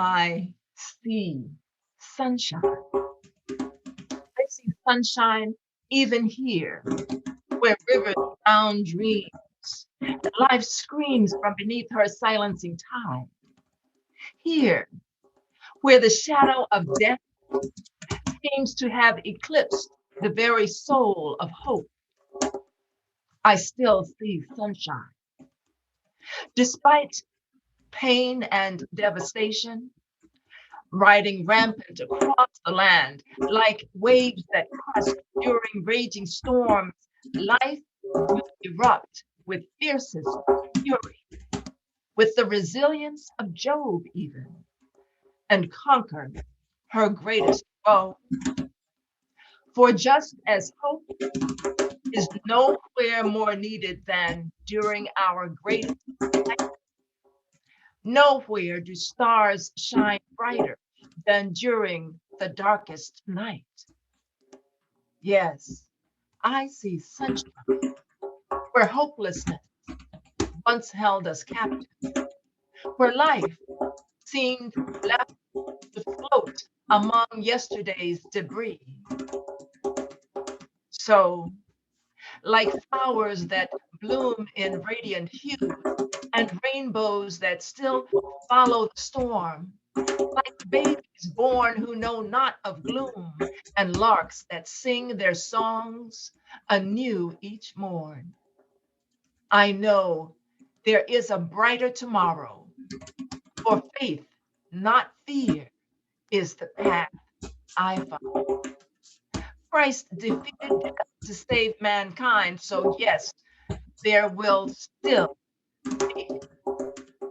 I see sunshine. I see sunshine even here, where rivers drown dreams, and life screams from beneath her silencing tide. Here, where the shadow of death seems to have eclipsed the very soul of hope, I still see sunshine. Despite pain and devastation, riding rampant across the land like waves that crest during raging storms, life will erupt with fiercest fury, with the resilience of Job even, and conquer her greatest foe. For just as hope is nowhere more needed than during our greatest night, nowhere do stars shine brighter than during the darkest night. Yes, I see sunshine where hopelessness once held us captive, where life seemed left to float among yesterday's debris. So, like flowers that bloom in radiant hues and rainbows that still follow the storm, like babies born who know not of gloom, and larks that sing their songs anew each morn. I know there is a brighter tomorrow, for faith, not fear, is the path I follow. Christ defeated death to save mankind, so yes, there will still be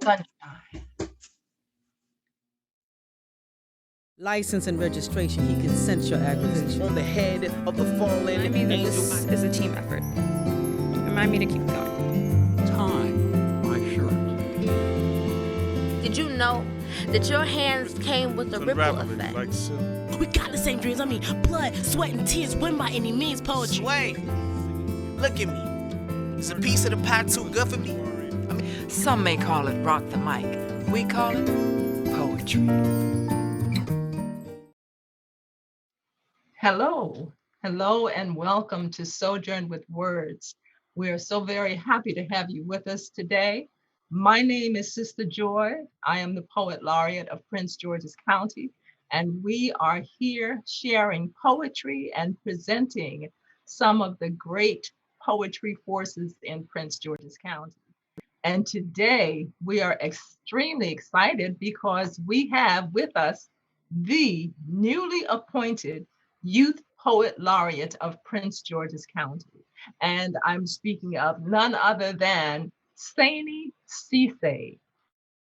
sunshine. License and registration. He consents your acquisition. On the head of the fallen Remind me that angel. this is a team effort. Remind me to keep going. Time, my shirt. Did you know that your hands came with a ripple effect? We got the same dreams. I mean, blood, sweat, and tears win by any means. Poetry. Sway, look at me. Is a piece of the pie too good for me? Some may call it rock the mic. We call it poetry. Hello, and welcome to Sojourn with Words. We are so very happy to have you with us today. My name is Sistah Joy. I am the Poet Laureate of Prince George's County, and we are here sharing poetry and presenting some of the great poetry forces in Prince George's County. And today we are extremely excited because we have with us the newly appointed Youth Poet Laureate of Prince George's County. And I'm speaking of none other than Sainey Ceesay.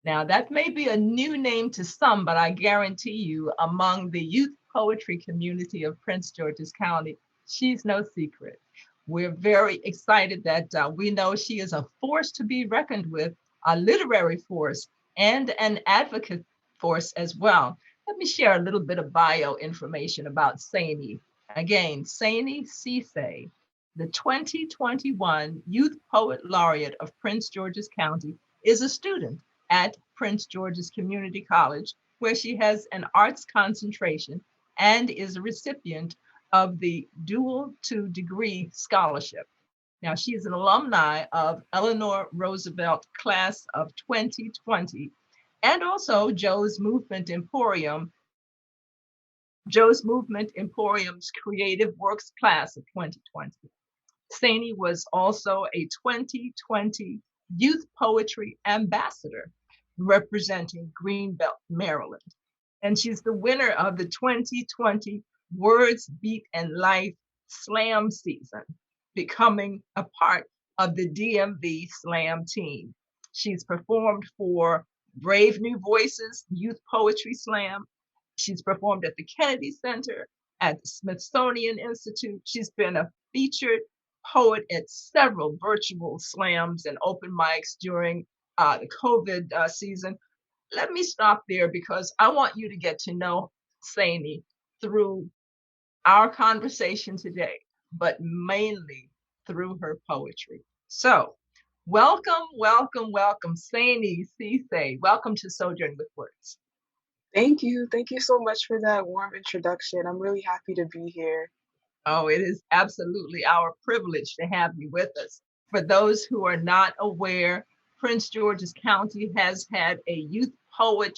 Now, that may be a new name to some, but I guarantee you, among the youth poetry community of Prince George's County, she's no secret. We're very excited that we know she is a force to be reckoned with, a literary force, and an advocate force as well. Let me share a little bit of bio information about Sainey. Again, Sainey Ceesay, the 2021 Youth Poet Laureate of Prince George's County, is a student at Prince George's Community College, where she has an arts concentration and is a recipient of the Dual to Degree Scholarship. Now, she is an alumni of Eleanor Roosevelt class of 2020, and also Joe's Movement Emporium's Creative Works class of 2020. Sainey was also a 2020 Youth Poetry Ambassador representing Greenbelt, Maryland. And she's the winner of the 2020 Words, Beat, and Life Slam season, becoming a part of the DMV Slam team. She's performed for Brave New Voices Youth Poetry Slam. She's performed at the Kennedy Center, at the Smithsonian Institute. She's been a featured poet at several virtual slams and open mics during the COVID season. Let me stop there because I want you to get to know Sainey through our conversation today, but mainly through her poetry. So, welcome, Sainey Ceesay. Welcome to Sojourn with Words. Thank you. Thank you so much for that warm introduction. I'm really happy to be here. Oh, it is absolutely our privilege to have you with us. For those who are not aware, Prince George's County has had a youth poet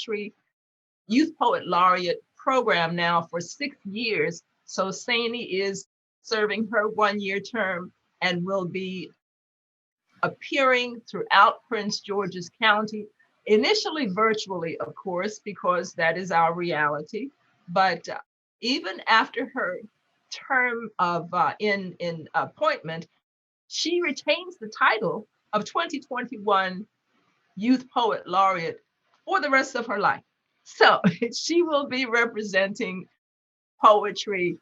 laureate program now for 6 years. So Sainey is serving her 1 year term and will be appearing throughout Prince George's County, initially virtually, of course, because that is our reality. But even after her term of in appointment, she retains the title of 2021 Youth Poet Laureate for the rest of her life. So she will be representing poetry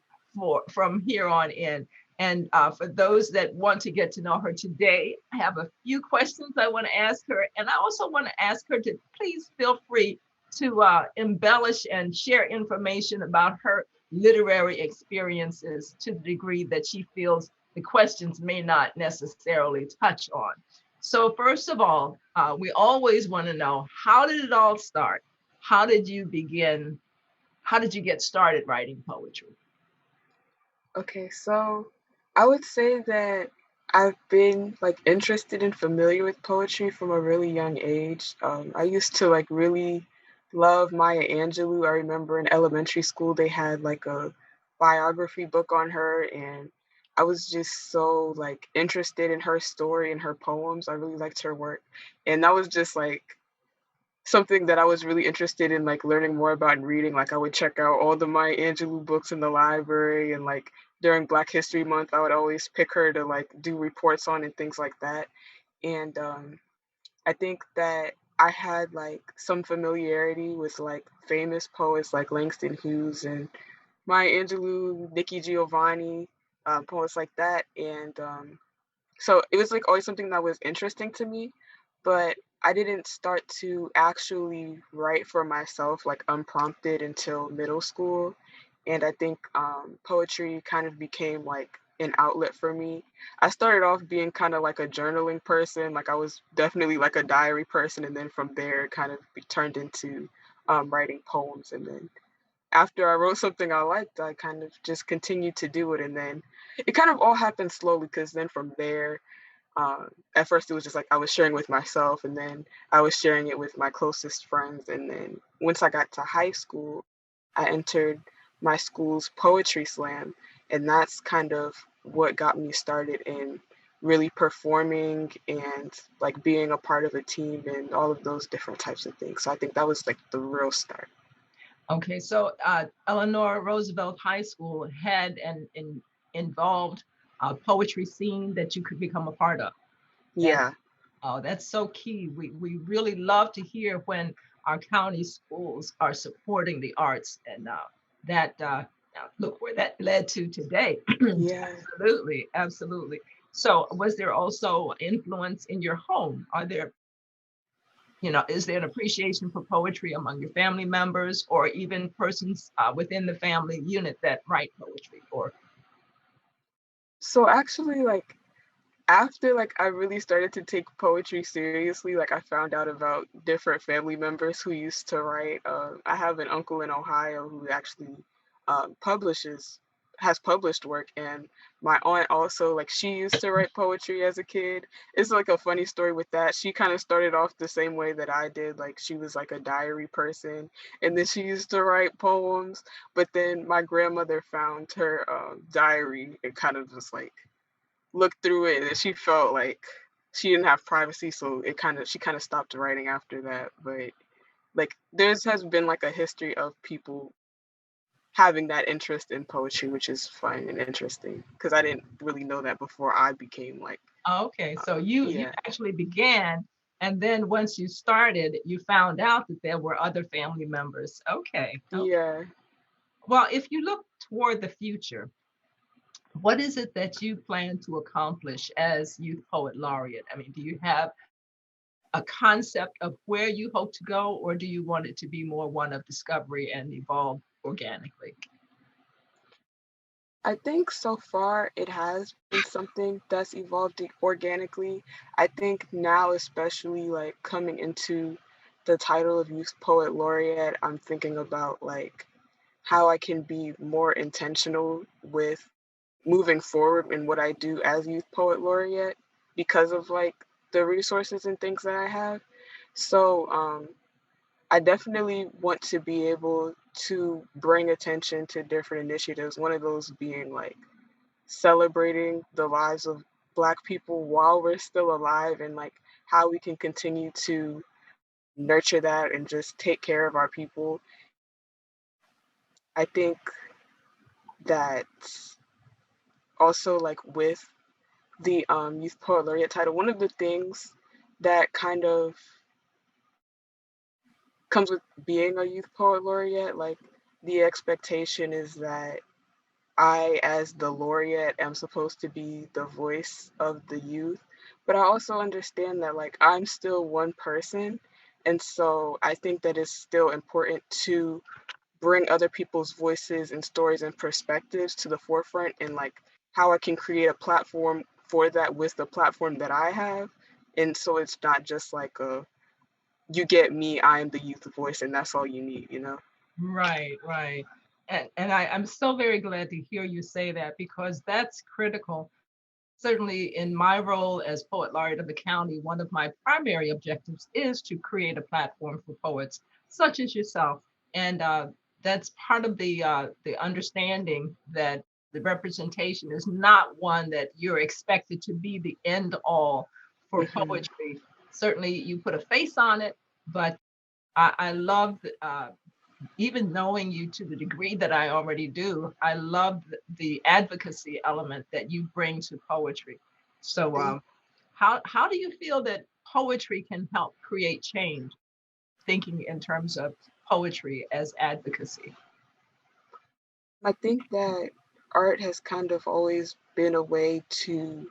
from here on in. And for those that want to get to know her today, I have a few questions I want to ask her. And I also want to ask her to please feel free to embellish and share information about her literary experiences to the degree that she feels the questions may not necessarily touch on. So first of all, we always want to know, how did it all start? How did you begin? How did you get started writing poetry? Okay, so I would say that I've been like interested and familiar with poetry from a really young age. I used to like really love Maya Angelou. I remember in elementary school they had like a biography book on her, and I was just so like interested in her story and her poems. I really liked her work, and that was just like something that I was really interested in, like learning more about and reading. Like I would check out all the Maya Angelou books in the library, and like during Black History Month, I would always pick her to like do reports on and things like that. And I think that I had like some familiarity with like famous poets like Langston Hughes and Maya Angelou, Nikki Giovanni, poets like that. And so it was like always something that was interesting to me, but I didn't start to actually write for myself like unprompted until middle school. And I think poetry kind of became like an outlet for me. I started off being kind of like a journaling person, like I was definitely like a diary person, and then from there it kind of turned into writing poems. And then after I wrote something I liked, I kind of just continued to do it, and then it kind of all happened slowly because then from there at first it was just like I was sharing with myself, and then I was sharing it with my closest friends. And then once I got to high school, I entered my school's poetry slam, and that's kind of what got me started in really performing and like being a part of a team and all of those different types of things. So I think that was like the real start. Okay, so Eleanor Roosevelt High School had an involved poetry scene that you could become a part of. And Yeah. oh, that's so key. We really love to hear when our county schools are supporting the arts, and that look where that led to today. Yeah. Absolutely, absolutely. So, was there also influence in your home? Are there, is there an appreciation for poetry among your family members, or even persons within the family unit that write poetry? Or So actually, like after like I really started to take poetry seriously, like I found out about different family members who used to write. I have an uncle in Ohio who actually publishes has published work, and my aunt also, like, she used to write poetry as a kid. It's like a funny story with that. She kind of started off the same way that I did, like she was like a diary person, and then she used to write poems. But then my grandmother found her diary and kind of just like looked through it, and she felt like she didn't have privacy, so it kind of she kind of stopped writing after that. But like there's has been like a history of people having that interest in poetry, which is fun and interesting because I didn't really know that before I became like okay, so you yeah. actually began, and then once you started, you found out that there were other family members. Okay, okay. Yeah. Well, if you look toward the future, what is it that you plan to accomplish as Youth Poet Laureate? I mean, do you have a concept of where you hope to go, or do you want it to be more one of discovery and evolve organically? I think so far it has been something that's evolved organically. I think now, especially like coming into the title of Youth Poet Laureate, I'm thinking about like how I can be more intentional with moving forward in what I do as Youth Poet Laureate because of like the resources and things that I have. So I definitely want to be able to bring attention to different initiatives. One of those being like celebrating the lives of Black people while we're still alive and like how we can continue to nurture that and just take care of our people. I think that also like with the Youth Poet Laureate title, one of the things that kind of comes with being a Youth Poet Laureate, like the expectation is that I, as the laureate, am supposed to be the voice of the youth. But I also understand that, like, I'm still one person. And so I think that it's still important to bring other people's voices and stories and perspectives to the forefront and, like, how I can create a platform for that with the platform that I have. And so it's not just like you get me, I am the youth voice, and that's all you need, you know? Right, right. And I'm so very glad to hear you say that because that's critical. Certainly in my role as poet laureate of the county, one of my primary objectives is to create a platform for poets such as yourself. And that's part of the understanding that the representation is not one that you're expected to be the end all for Hmm. poetry. Certainly you put a face on it, but I love even knowing you to the degree that I already do, I love the advocacy element that you bring to poetry. So, how do you feel that poetry can help create change? Thinking in terms of poetry as advocacy. I think that art has kind of always been a way to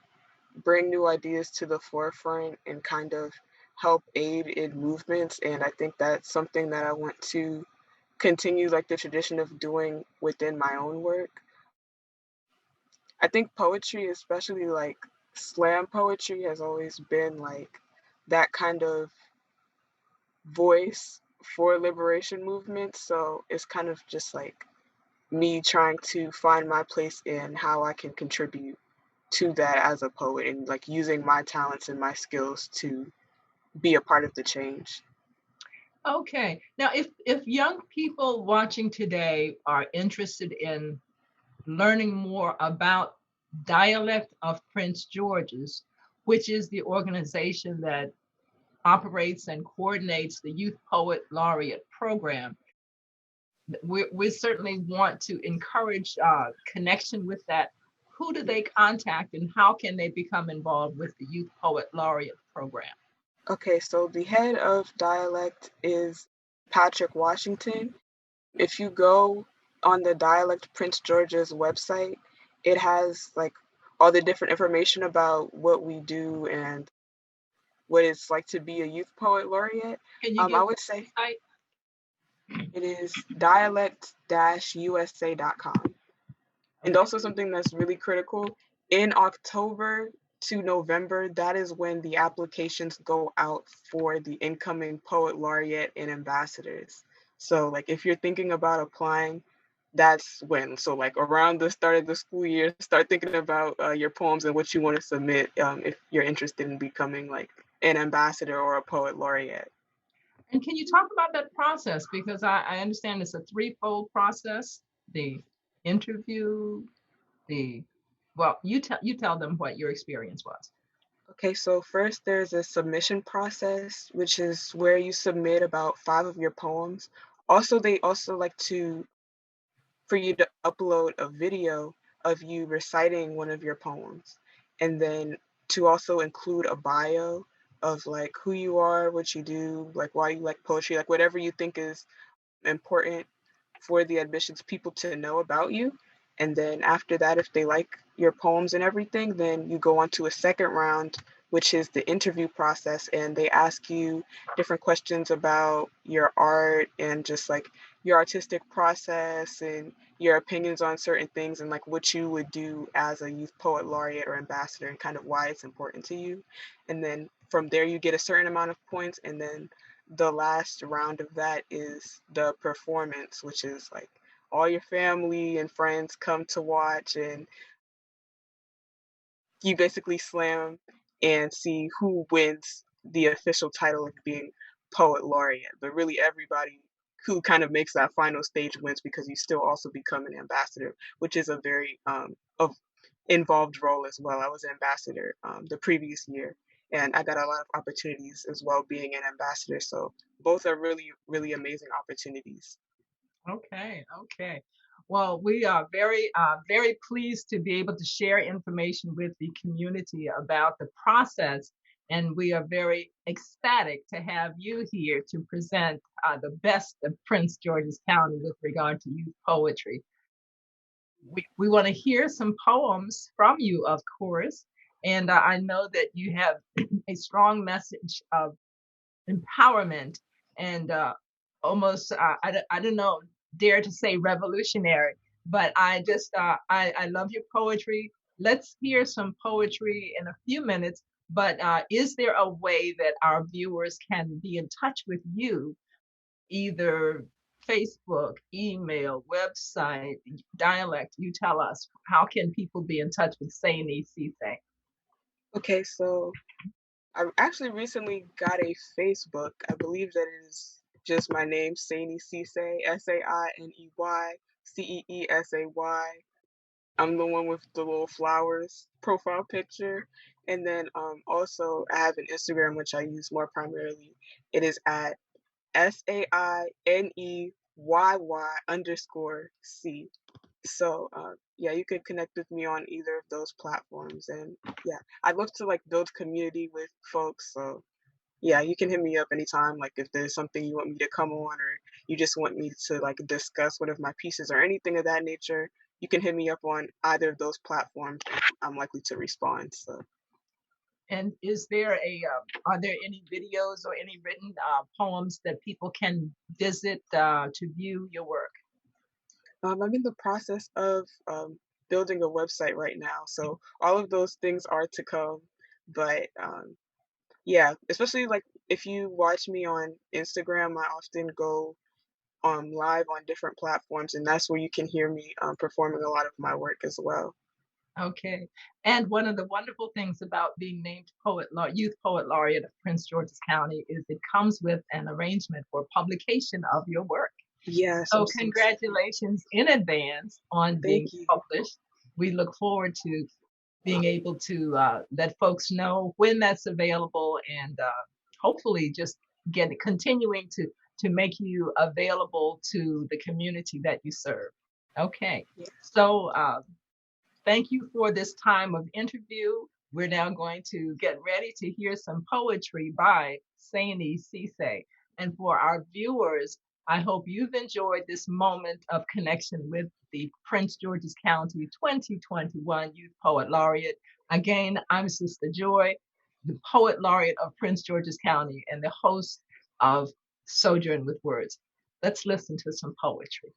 bring new ideas to the forefront and kind of help aid in movements. And I think that's something that I want to continue like the tradition of doing within my own work. I think poetry, especially like slam poetry, has always been like that kind of voice for liberation movements. So it's kind of just like me trying to find my place in how I can contribute to that as a poet and like using my talents and my skills to be a part of the change. Okay. Now, if young people watching today are interested in learning more about Dialect of Prince George's, which is the organization that operates and coordinates the Youth Poet Laureate program. We certainly want to encourage connection with that. Who do they contact and how can they become involved with the Youth Poet Laureate program? Okay, so the head of dialect is Patrick Washington. If you go on the Dialect Prince George's website, it has like all the different information about what we do and what it's like to be a youth poet laureate. Can you I give would the say site? it is dialect-usa.com. And Okay. also something that's really critical, in October to November, that is when the applications go out for the incoming poet laureate and ambassadors. So like if you're thinking about applying, that's when. So like around the start of the school year, start thinking about your poems and what you want to submit if you're interested in becoming like an ambassador or a poet laureate. And can you talk about that process? Because I understand it's a threefold process. The interview, the well, you tell them what your experience was. Okay, so first there's a submission process, which is where you submit about 5 of your poems. Also, they also like to for you to upload a video of you reciting one of your poems, and then to also include a bio of like who you are, what you do, like why you like poetry, like whatever you think is important for the admissions people to know about you. And then after that, if they like your poems and everything, then you go on to a second round, which is the interview process. And they ask you different questions about your art and just like your artistic process and your opinions on certain things and like what you would do as a youth poet laureate or ambassador and kind of why it's important to you. And then from there, you get a certain amount of points. And then the last round of that is the performance, which is like all your family and friends come to watch, and you basically slam and see who wins the official title of being poet laureate. But really, everybody who kind of makes that final stage wins because you still also become an ambassador, which is a very of involved role as well. I was an ambassador the previous year, and I got a lot of opportunities as well being an ambassador. So both are really, really amazing opportunities. Okay, okay. Well, we are very pleased to be able to share information with the community about the process, and we are very ecstatic to have you here to present the best of Prince George's County with regard to youth poetry. We want to hear some poems from you, of course, and I know that you have a strong message of empowerment and almost I don't know dare to say revolutionary, but I love your poetry. Let's hear some poetry in a few minutes, but is there a way that our viewers can be in touch with you, either Facebook, email, website, dialect? You tell us, how can people be in touch with Sainey Ceesay? Okay, so I actually recently got a Facebook. I believe that it is just my name, Sainey Ceesay, Sainey Ceesay. I'm the one with the little flowers profile picture. And then also I have an Instagram which I use more primarily. It is at SAINEYY_C. So yeah, you could connect with me on either of those platforms. And yeah, I'd love to like build community with folks. So yeah, you can hit me up anytime. Like if there's something you want me to come on, or you just want me to like discuss one of my pieces or anything of that nature, you can hit me up on either of those platforms. I'm likely to respond. So And is there are there any videos or any written poems that people can visit to view your work? I'm in the process of building a website right now. So all of those things are to come. But yeah, especially like if you watch me on Instagram, I often go live on different platforms, and that's where you can hear me performing a lot of my work as well. Okay. And one of the wonderful things about being named Youth Poet Laureate of Prince George's County is it comes with an arrangement for publication of your work. Yes, I'm So so excited. congratulations in advance on being Thank you. published. We look forward to being able to let folks know when that's available, and hopefully just continuing to make you available to the community that you serve. Okay. Yeah. So thank you for this time of interview. We're now going to get ready to hear some poetry by Sainey Ceesay. And for our viewers, I hope you've enjoyed this moment of connection with the Prince George's County 2021 Youth Poet Laureate. Again, I'm Sistah Joy, the Poet Laureate of Prince George's County and the host of Sojourn with Words. Let's listen to some poetry.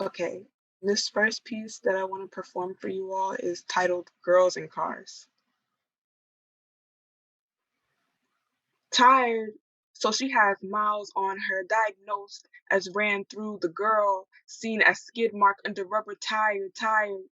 Okay. This first piece that I want to perform for you all is titled Girls in Cars. Tired, so she has miles on her, diagnosed as ran through. The girl seen as skid mark under rubber tire, tired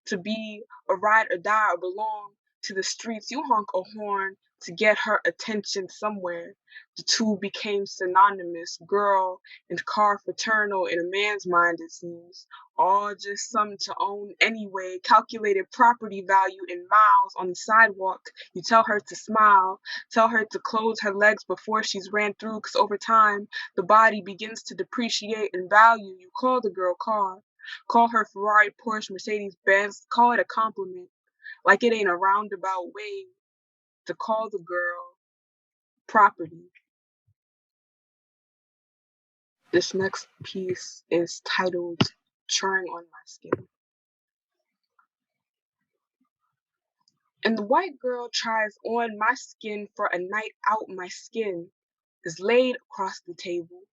to be a ride or die or belong to the streets. You honk a horn to get her attention somewhere. The two became synonymous, girl and car fraternal in a man's mind, it seems. All just some to own anyway, calculated property value in miles on the sidewalk. You tell her to smile, tell her to close her legs before she's ran through, 'cause over time, the body begins to depreciate in value. You call the girl car. Call her Ferrari, Porsche, Mercedes Benz, call it a compliment, like it ain't a roundabout way to call the girl property. This next piece is titled Trying on My Skin. And the white girl tries on my skin for a night out. My skin is laid across the table,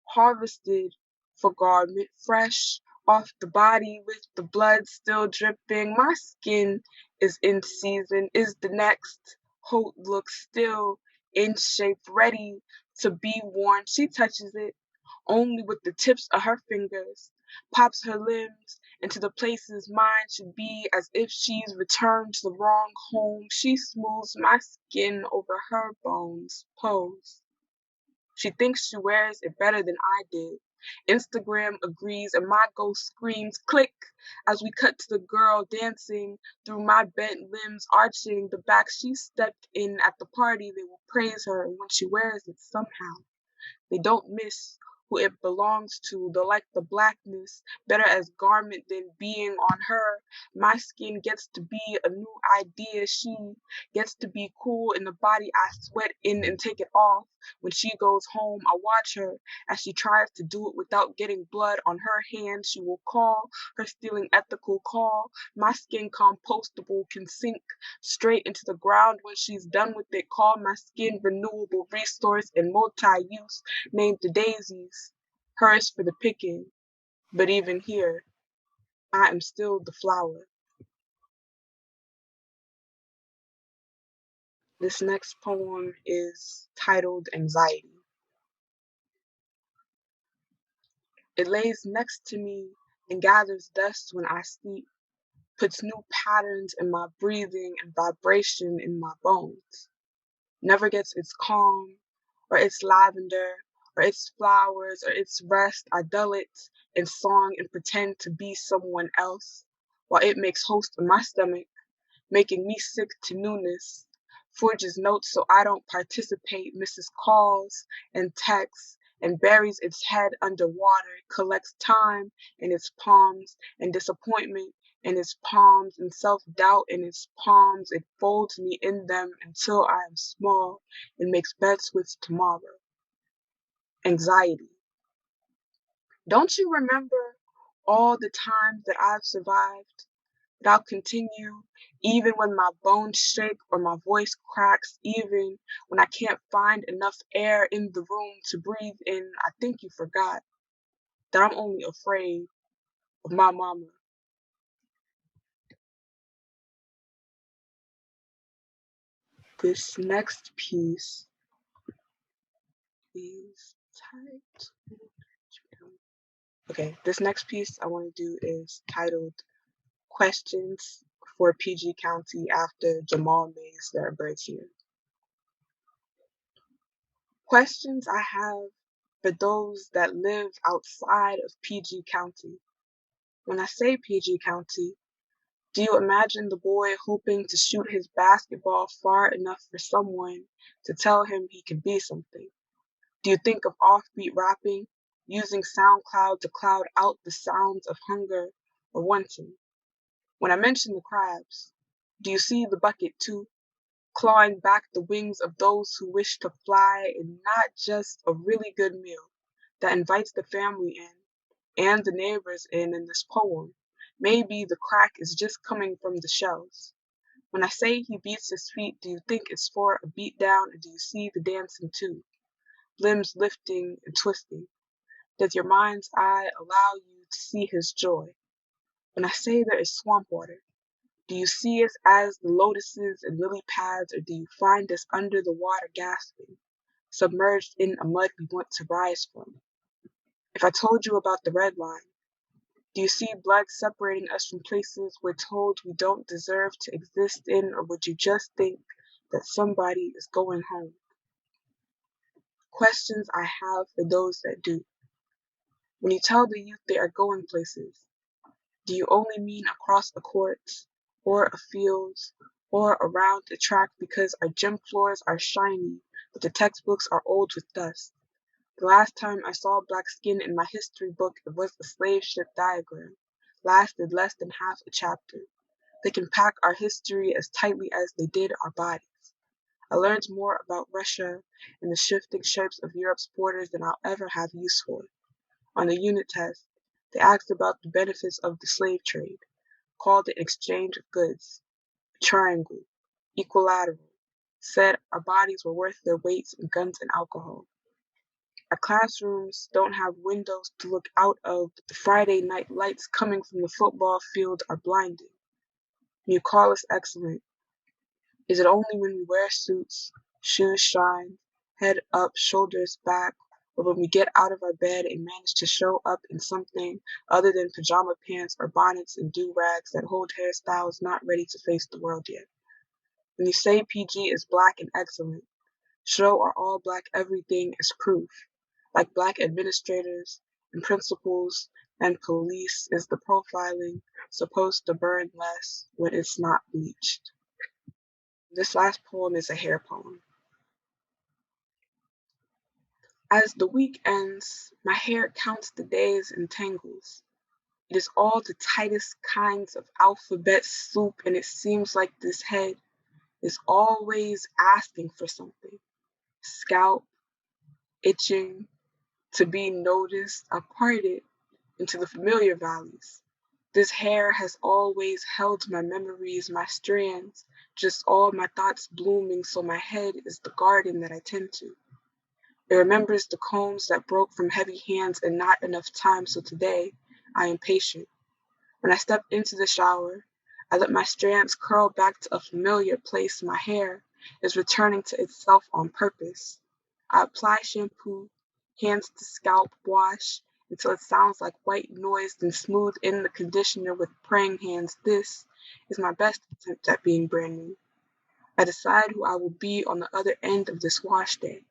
harvested for garment, fresh off the body with the blood still dripping. My skin is in season, is the next coat look still in shape, ready to be worn. She touches it only with the tips of her fingers, pops her limbs into the places mine should be as if she's returned to the wrong home. She smooths my skin over her bones. Pose. She thinks she wears it better than I did. Instagram agrees and my ghost screams click as we cut to the girl dancing through my bent limbs, arching the back she stepped in at the party. They will praise her, and when she wears it somehow, they don't miss who it belongs to. They like the blackness better as garment than being on her. My skin gets to be a new idea. She gets to be cool in the body I sweat in and take it off. When she goes home, I watch her as she tries to do it without getting blood on her hands. She will call her stealing ethical call. My skin compostable can sink straight into the ground when she's done with it. Call my skin renewable resource and multi-use named the daisies, hers for the picking. But even here, I am still the flower. This next poem is titled Anxiety. It lays next to me and gathers dust when I sleep, puts new patterns in my breathing and vibration in my bones. Never gets its calm, or its lavender, or its flowers, or its rest. I dull it in song and pretend to be someone else, while it makes host in my stomach, making me sick to newness. Forges notes so I don't participate, misses calls and texts, and buries its head underwater. It collects time in its palms and disappointment in its palms and self-doubt in its palms. It folds me in them until I am small and makes bets with tomorrow. Anxiety. Don't you remember all the times that I've survived? That I'll continue even when my bones shake or my voice cracks, even when I can't find enough air in the room to breathe in. I think you forgot that I'm only afraid of my mama. This next piece is titled. Okay, this next piece I want to do is titled Questions for PG County after Jammal Mays, There Are Birds Here. Questions I have for those that live outside of PG County. When I say PG County, do you imagine the boy hoping to shoot his basketball far enough for someone to tell him he could be something? Do you think of offbeat rapping, using SoundCloud to cloud out the sounds of hunger or wanting? When I mention the crabs, do you see the bucket too? Clawing back the wings of those who wish to fly, and not just a really good meal that invites the family in and the neighbors in this poem. Maybe the crack is just coming from the shells. When I say he beats his feet, do you think it's for a beat down, or do you see the dancing too? Limbs lifting and twisting. Does your mind's eye allow you to see his joy? When I say there is swamp water, do you see us as the lotuses and lily pads, or do you find us under the water gasping, submerged in a mud we want to rise from? If I told you about the red line, do you see blood separating us from places we're told we don't deserve to exist in, or would you just think that somebody is going home? Questions I have for those that do. When you tell the youth they are going places, do you only mean across a court, or a field, or around a track because our gym floors are shiny, but the textbooks are old with dust? The last time I saw black skin in my history book, it was a slave ship diagram. Lasted less than half a chapter. They can pack our history as tightly as they did our bodies. I learned more about Russia and the shifting shapes of Europe's borders than I'll ever have use for. On the unit test, they asked about the benefits of the slave trade, called it exchange of goods, a triangle, equilateral, said our bodies were worth their weights in guns and alcohol. Our classrooms don't have windows to look out of, but the Friday night lights coming from the football field are blinding. You call us excellent. Is it only when we wear suits, shoes shine, head up, shoulders back, or when we get out of our bed and manage to show up in something other than pajama pants or bonnets and do-rags that hold hairstyles not ready to face the world yet. When you say PG is black and excellent, show or all black everything is proof, like black administrators and principals and police is the profiling supposed to burn less when it's not bleached. This last poem is a hair poem. As the week ends, my hair counts the days and tangles. It is all the tightest kinds of alphabet soup, and it seems like this head is always asking for something. Scalp, itching, to be noticed, I parted into the familiar valleys. This hair has always held my memories, my strands, just all my thoughts blooming, so my head is the garden that I tend to. It remembers the combs that broke from heavy hands and not enough time, so today I am patient. When I step into the shower, I let my strands curl back to a familiar place. My hair is returning to itself on purpose. I apply shampoo, hands to scalp, wash until it sounds like white noise, then smooth in the conditioner with praying hands. This is my best attempt at being brand new. I decide who I will be on the other end of this wash day.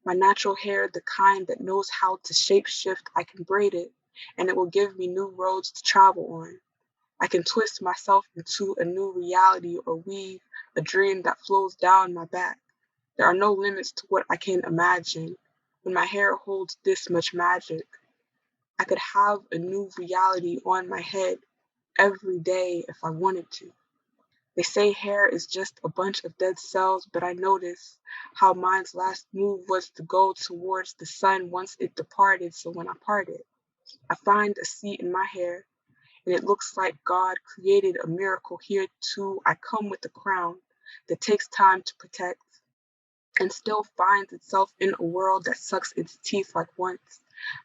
My natural hair, the kind that knows how to shape shift, I can braid it, and it will give me new roads to travel on. I can twist myself into a new reality or weave a dream that flows down my back. There are no limits to what I can imagine. When my hair holds this much magic, I could have a new reality on my head every day if I wanted to. They say hair is just a bunch of dead cells, but I notice how mine's last move was to go towards the sun once it departed. So when I parted, I find a seat in my hair, and it looks like God created a miracle here too. I come with a crown that takes time to protect and still finds itself in a world that sucks its teeth like once.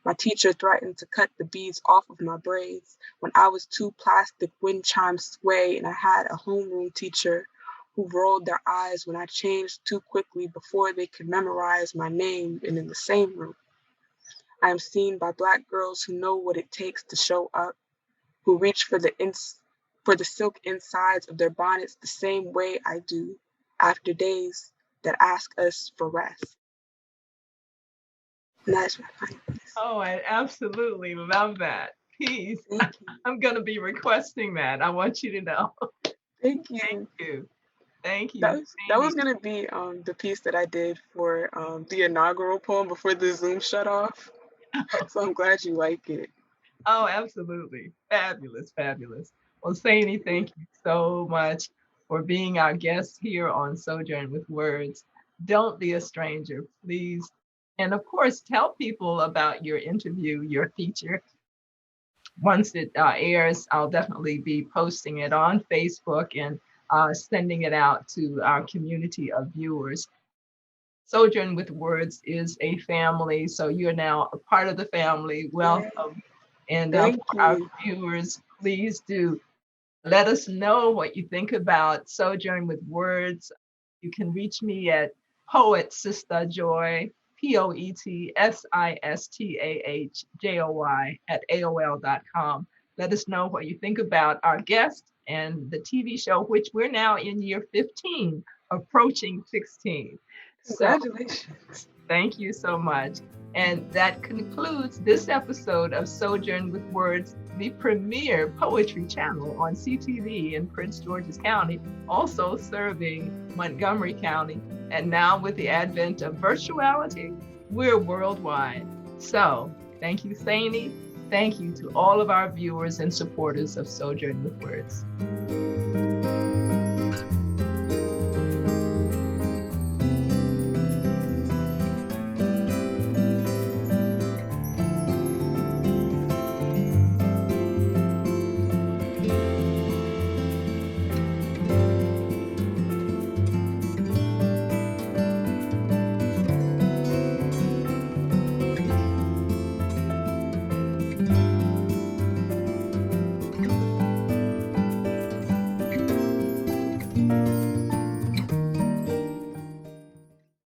My teacher threatened to cut the beads off of my braids when I was too plastic wind chimes sway, and I had a homeroom teacher who rolled their eyes when I changed too quickly before they could memorize my name. And in the same room, I am seen by Black girls who know what it takes to show up, who reach for the silk insides of their bonnets the same way I do after days that ask us for rest. And that is my final piece. Oh, I absolutely love that piece. I'm going to be requesting that. I want you to know. Thank you. Thank you. Thank you. That was going to be the piece that I did for the inaugural poem before the Zoom shut off. So I'm glad you like it. Oh, absolutely. Fabulous, fabulous. Well, Sainey, thank you so much for being our guest here on Sojourn with Words. Don't be a stranger, please. And of course, tell people about your interview, your feature. Once it airs, I'll definitely be posting it on Facebook and sending it out to our community of viewers. Sojourn with Words is a family, so you're now a part of the family. Welcome. And for our viewers, please do let us know what you think about Sojourn with Words. You can reach me at Poet Sistah Joy, POETSISTAHJOY at AOL.com. Let us know what you think about our guest and the TV show, which we're now in year 15, approaching 16. Congratulations. So, thank you so much. And that concludes this episode of Sojourn with Words, the premier poetry channel on CTV in Prince George's County, also serving Montgomery County. And now with the advent of virtuality, we're worldwide. So thank you, Sainey. Thank you to all of our viewers and supporters of Sojourn with Words.